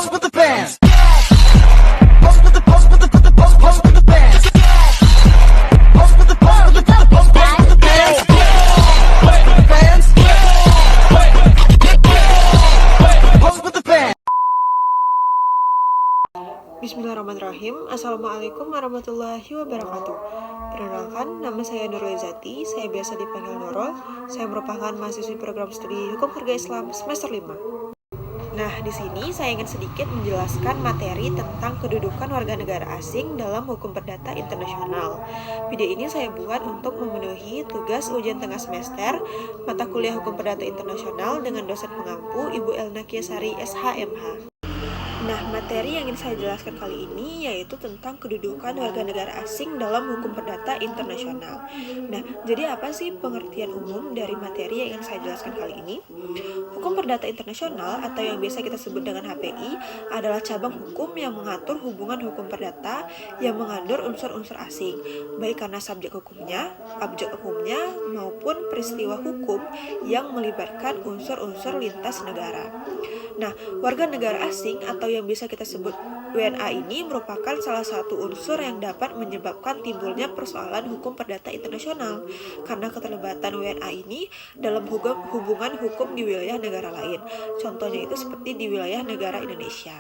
pose with the bands. Pose with the pose with the pose with the bands. Pose with the pose with the pose with the bands. Pose with the bands. Pose with the bands. Bismillahirrahmanirrahim. Assalamualaikum warahmatullahi wabarakatuh. Perkenalkan, nama saya Nurul Zati. Saya biasa dipanggil Nurul. Saya merupakan mahasiswi program studi Hukum Harga Islam semester 5. Nah, di sini saya ingin sedikit menjelaskan materi tentang kedudukan warga negara asing dalam hukum perdata internasional. Video ini saya buat untuk memenuhi tugas ujian tengah semester mata kuliah hukum perdata internasional dengan dosen pengampu Ibu Elna Kiasari SHMH. Nah, materi yang ingin saya jelaskan kali ini yaitu tentang kedudukan warga negara asing dalam hukum perdata internasional. Nah, jadi apa sih pengertian umum dari materi yang ingin saya jelaskan kali ini? Hukum perdata internasional atau yang biasa kita sebut dengan HPI adalah cabang hukum yang mengatur hubungan hukum perdata yang mengandung unsur-unsur asing, baik karena subjek hukumnya, objek hukumnya, maupun peristiwa hukum yang melibatkan unsur-unsur lintas negara. Nah, warga negara asing atau yang bisa kita sebut WNA ini merupakan salah satu unsur yang dapat menyebabkan timbulnya persoalan hukum perdata internasional karena keterlibatan WNA ini dalam hubungan hukum di wilayah negara lain. Contohnya itu seperti di wilayah negara Indonesia.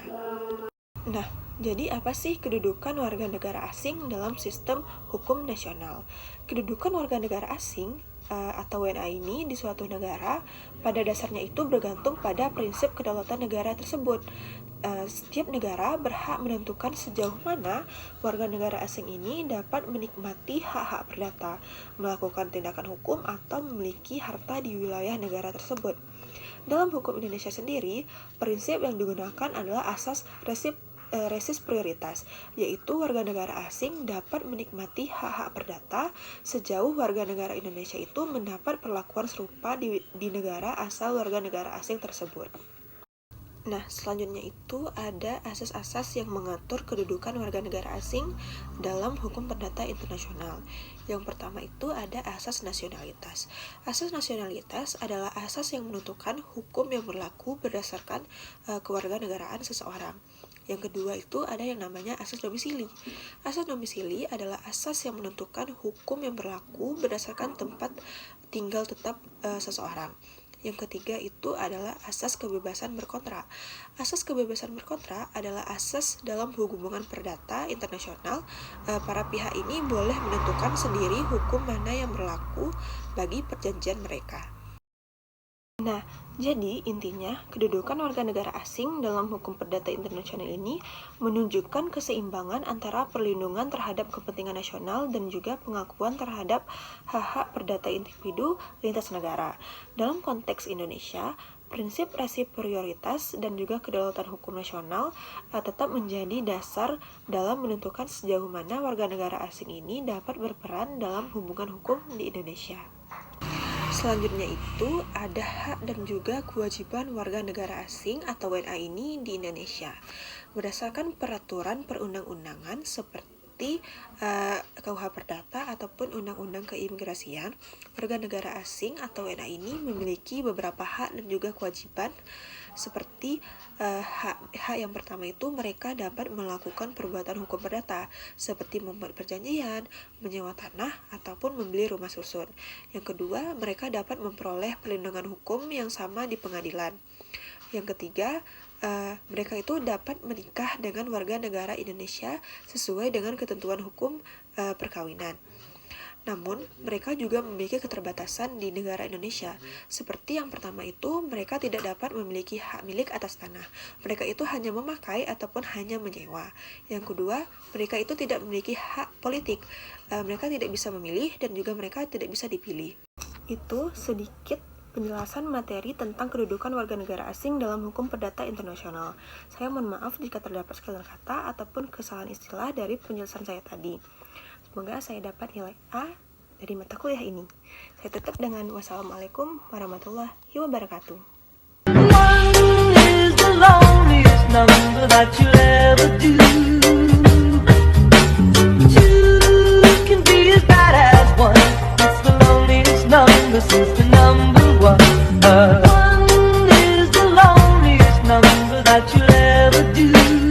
Nah, jadi apa sih kedudukan warga negara asing dalam sistem hukum nasional? Kedudukan warga negara asing atau WNA ini di suatu negara pada dasarnya itu bergantung pada prinsip kedaulatan negara tersebut. Setiap negara berhak menentukan sejauh mana warga negara asing ini dapat menikmati hak-hak perdata, melakukan tindakan hukum atau memiliki harta di wilayah negara tersebut. Dalam hukum Indonesia sendiri, prinsip yang digunakan adalah asas resis prioritas, yaitu warga negara asing dapat menikmati hak-hak perdata sejauh warga negara Indonesia itu mendapat perlakuan serupa di negara asal warga negara asing tersebut. Nah, selanjutnya itu ada asas-asas yang mengatur kedudukan warga negara asing dalam hukum perdata internasional. Yang pertama itu ada asas nasionalitas. Asas nasionalitas adalah asas yang menentukan hukum yang berlaku berdasarkan kewarganegaraan seseorang. Yang kedua itu ada yang namanya asas domisili. Asas domisili adalah asas yang menentukan hukum yang berlaku berdasarkan tempat tinggal tetap seseorang. Yang ketiga itu adalah asas kebebasan berkontrak. Asas kebebasan berkontrak adalah asas dalam hubungan perdata internasional. Para pihak ini boleh menentukan sendiri hukum mana yang berlaku bagi perjanjian mereka. Nah, jadi intinya kedudukan warga negara asing dalam hukum perdata internasional ini menunjukkan keseimbangan antara perlindungan terhadap kepentingan nasional dan juga pengakuan terhadap hak-hak perdata individu lintas negara. Dalam konteks Indonesia, prinsip resiproritas dan juga kedaulatan hukum nasional tetap menjadi dasar dalam menentukan sejauh mana warga negara asing ini dapat berperan dalam hubungan hukum di Indonesia. Selanjutnya itu ada hak dan juga kewajiban warga negara asing atau WNA ini di Indonesia. Berdasarkan peraturan perundang-undangan seperti KUH Perdata ataupun Undang-Undang Keimigrasian, warga negara asing atau WNA ini memiliki beberapa hak dan juga kewajiban seperti hak yang pertama itu mereka dapat melakukan perbuatan hukum perdata seperti membuat perjanjian, menyewa tanah, ataupun membeli rumah susun. Yang kedua, mereka dapat memperoleh perlindungan hukum yang sama di pengadilan. Yang ketiga, mereka itu dapat menikah dengan warga negara Indonesia sesuai dengan ketentuan hukum perkawinan. Namun, mereka juga memiliki keterbatasan di negara Indonesia. Seperti yang pertama itu, mereka tidak dapat memiliki hak milik atas tanah. Mereka itu hanya memakai ataupun hanya menyewa. Yang kedua, mereka itu tidak memiliki hak politik. Mereka tidak bisa memilih dan juga mereka tidak bisa dipilih. Itu sedikit penjelasan materi tentang kedudukan warga negara asing dalam hukum perdata internasional. Saya mohon maaf jika terdapat kesalahan kata ataupun kesalahan istilah dari penjelasan saya tadi. Semoga saya dapat nilai A dari mata kuliah ini. Saya tutup dengan wassalamualaikum warahmatullahi wabarakatuh. One is the loneliest number that you'll ever do. Two can be as bad as one. It's the loneliest number since the number one. One is the loneliest number that you'll ever do.